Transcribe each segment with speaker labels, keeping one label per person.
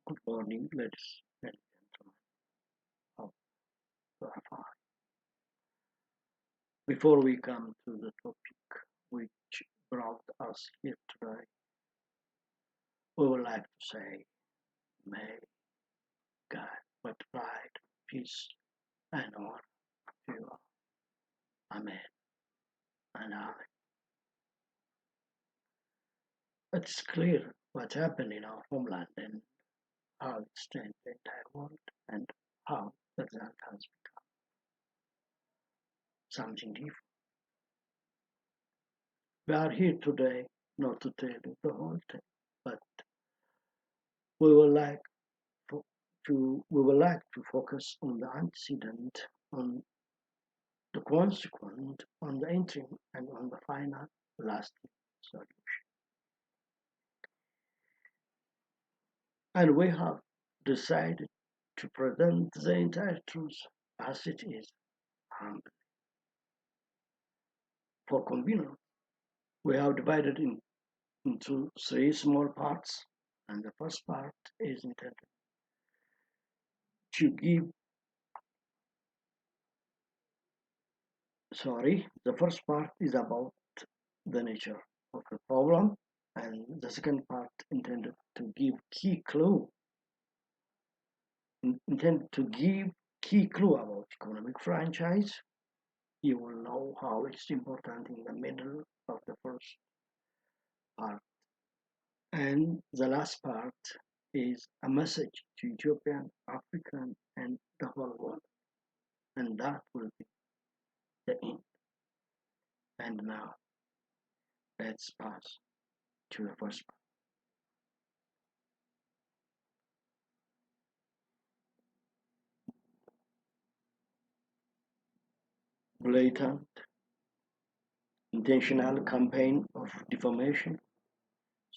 Speaker 1: Good morning, ladies and gentlemen of the Afar. Before we come to the topic which brought us here today, we would like to say, may God provide peace and honor to you all. Amen and amen. It's clear what happened in our homeland and how it stands the entire world and how the result has become something different. We are here today not to tell you the whole thing, but we would like we would like to focus on the antecedent, on the consequent, on the interim, and on the final lasting solution. And we have decided to present the entire truth as it is, humbly. For convenience, we have divided into three small parts, and the first part is intended to give, the first part is about the nature of the problem, and the second part intended to give key clue about economic franchise. You will know how it's important in the middle of the first part. And the last part is a message to Ethiopian, African, and the whole world. And that will be the end. And now, let's pass to the first part. Blatant, intentional campaign of defamation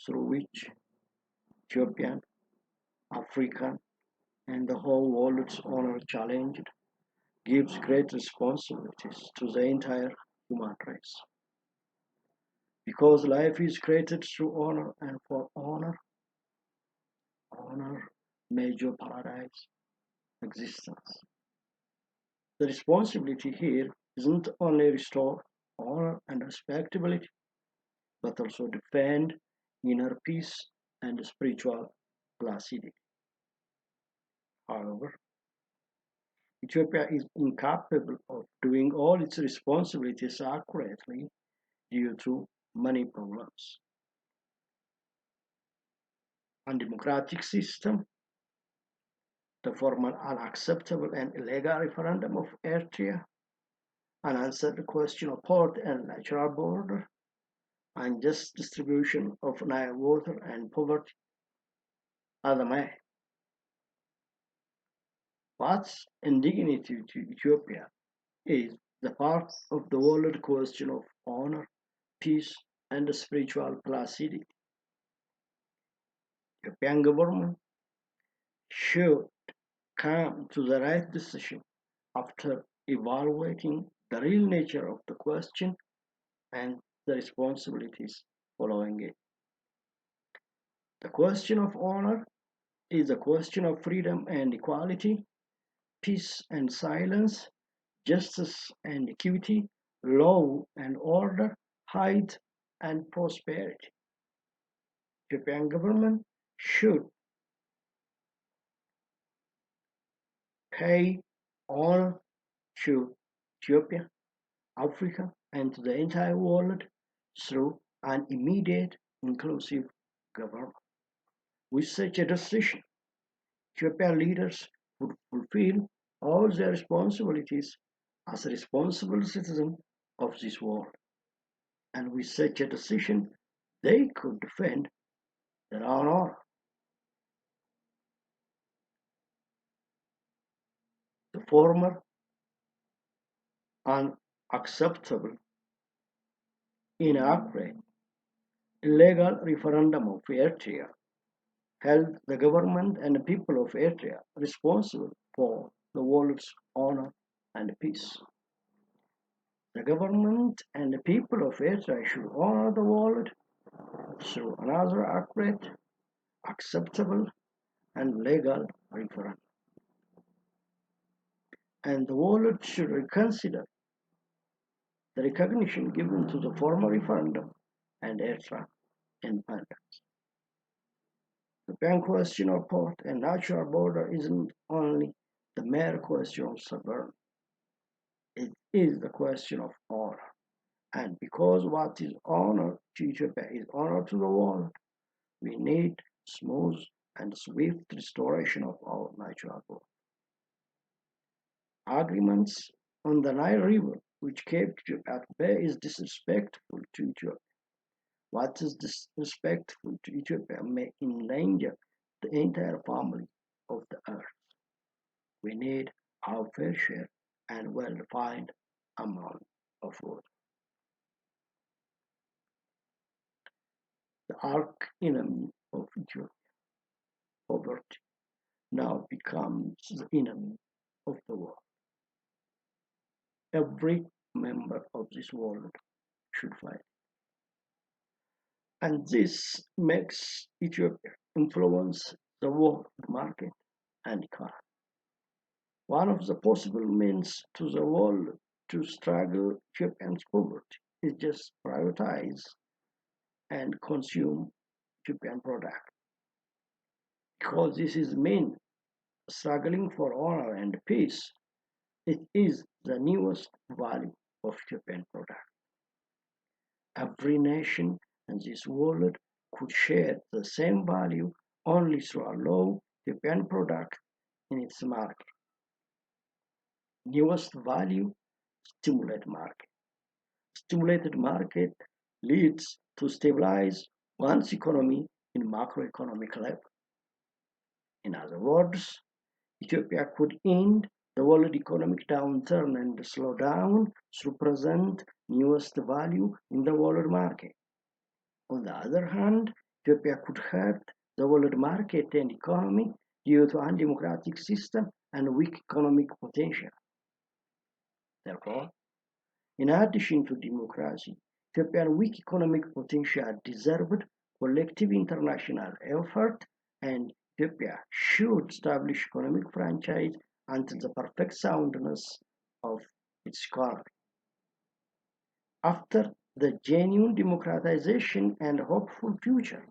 Speaker 1: through which Ethiopian, African, and the whole world's honor challenged gives great responsibilities to the entire human race. Because life is created through honor, and for honor major paradise existence. The responsibility here isn't only restore honor and respectability, but also defend inner peace and spiritual placidity. However, Ethiopia is incapable of doing all its responsibilities accurately due to many problems. Undemocratic system, the formal unacceptable and illegal referendum of Eritrea, unanswered question of port and natural border, unjust distribution of Nile water and poverty are the main. What's indignity to Ethiopia is the part of the world question of honor, peace, and spiritual placidity. Ethiopian government should come to the right decision after evaluating the real nature of the question and the responsibilities following it. The question of honor is a question of freedom and equality, peace and silence, justice and equity, law and order, height and prosperity. Japan government should pay honor to Ethiopia, Africa, and to the entire world through an immediate, inclusive government. With such a decision, Ethiopian leaders would fulfill all their responsibilities as a responsible citizen of this world. And with such a decision, they could defend their own honor. The former unacceptable, inaccurate, illegal referendum of Eritrea held the government and the people of Eritrea responsible for the world's honor and peace. The government and the people of Eritrea should honor the world through another accurate, acceptable, and legal referendum. And the world should reconsider the recognition given to the former referendum and Eritrea independence. The bank question of port and natural border isn't only the mere question of sovereignty, it is the question of honor. And because what is honor to Ethiopia is honor to the world, we need smooth and swift restoration of our natural border. Agreements on the Nile River, which kept Ethiopia at bay, is disrespectful to Ethiopia. What is disrespectful to Ethiopia may endanger the entire family of the earth. We need our fair share and well-defined amount of water. The arch enemy of Ethiopia, poverty, now becomes the enemy of the world. Every member of this world should fight. And this makes Ethiopia influence the world market and economy. One of the possible means to the world to struggle Ethiopian's poverty is just privatize and consume Ethiopian product. Because this is mean struggling for honor and peace, it is the newest value of Ethiopian product. Every nation in this world could share the same value only through a low Ethiopian product in its market. Newest value stimulate market. Stimulated market leads to stabilize one's economy in macroeconomic level. In other words, Ethiopia could end the world economic downturn and slow down through present newest value in the world market. On the other hand, Ethiopia could hurt the world market and economy due to undemocratic system and weak economic potential. Therefore, in addition to democracy, Ethiopia's weak economic potential deserved collective international effort, and Ethiopia should establish economic franchise until the perfect soundness of its economy. After the genuine democratization and hopeful future,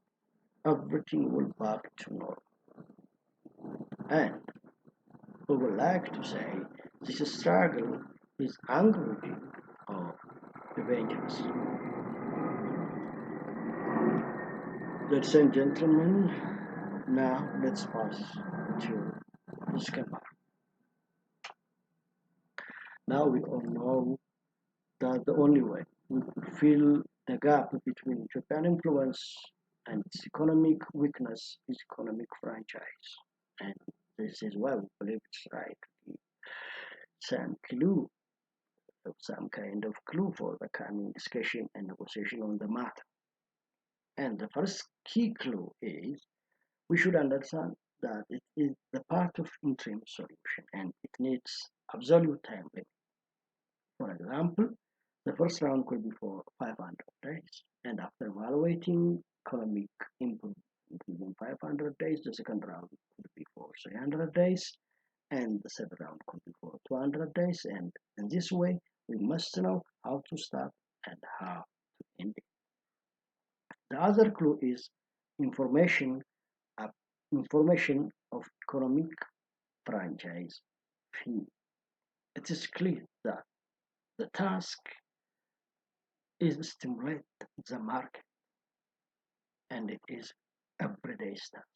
Speaker 1: everything will back to normal. And we would like to say this struggle is unworthy of vengeance. Ladies and gentlemen, now let's pass to the second part. Now we all know that the only way we could fill the gap between Japan influence and its economic weakness is economic franchise. And this is why we believe it's right to give some clue, some kind of clue for the coming discussion and negotiation on the matter. And the first key clue is we should understand that it is the part of interim solution and it needs absolute time limit. For example, the first round could be for 500 days, and after evaluating economic improvement within 500 days, the second round could be for 300 days, and the third round could be for 200 days. And in this way, we must know how to start and how to end it. The other clue is information, information of economic franchise fee. It is clear that the task is stimulate the market and it is everyday task.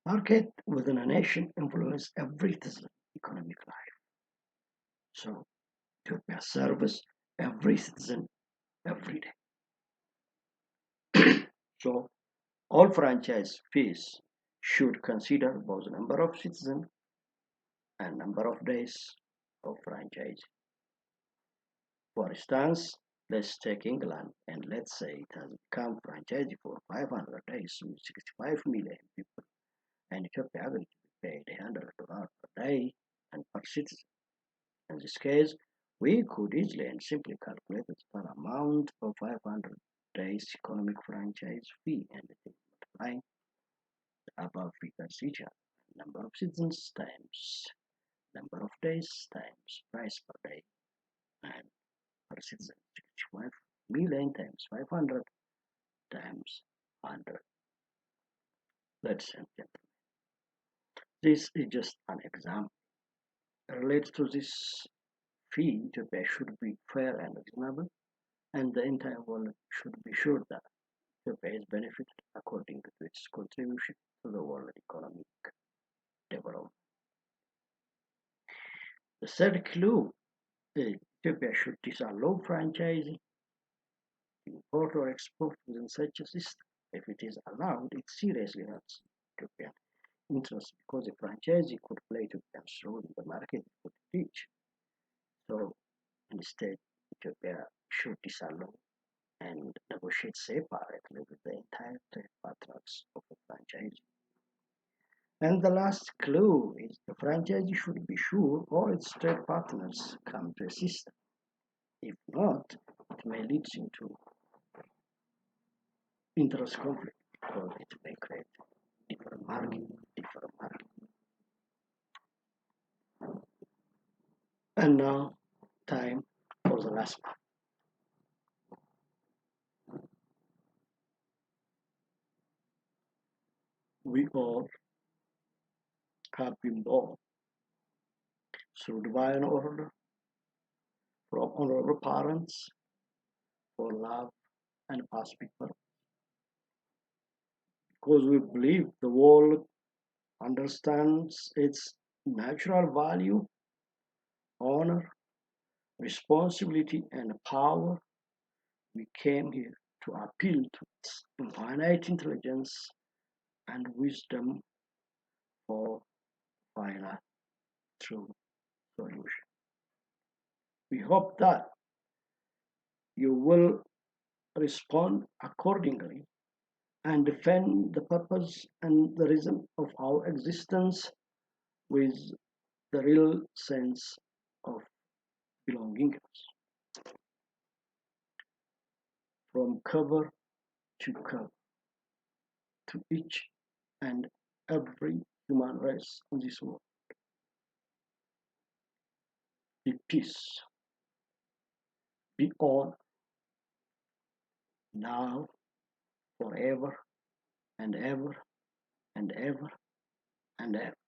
Speaker 1: Market within a nation influence every citizen economic life. So Ethiopia serves every citizen every day. So all franchise fees should consider both number of citizens and number of days of franchise. For instance, let's take England and let's say it has become franchisee for 500 days with 65 million people and Ethiopia will be paid $100 per day and per citizen. In this case, we could easily and simply calculate the total amount of 500 days economic franchise fee and multiplying above figures each other. Number of citizens times number of days times price per day, and per citizen 5 million times 500 times 100. Ladies and gentlemen, this is just an example. Related to this fee, Ethiopia should be fair and reasonable, and the entire world should be sure that Ethiopia is benefited according to its contribution to the world economic development. The third clue is Ethiopia should disallow franchising, import or export within such a system. If it is allowed, it seriously hurts Ethiopian interests because the franchisee could play Ethiopian's role in the market it could teach. So instead, Ethiopia should disallow and negotiate separately with the entire trade partners of the franchisee. And the last clue is the franchisee should be sure all its trade partners come to a system. If not, it may lead into interest conflict because it may create different market. And now, time for the last part. We all have been born through divine order from honorable parents for love and past people because we believe the world understands its natural value, honor, responsibility, and power. We came here to appeal to its infinite intelligence and wisdom for final true solution. We hope that you will respond accordingly and defend the purpose and the reason of our existence with the real sense of belonging from cover to cover to each and every human race in this world. Be peace, be on now, forever and ever and ever and ever.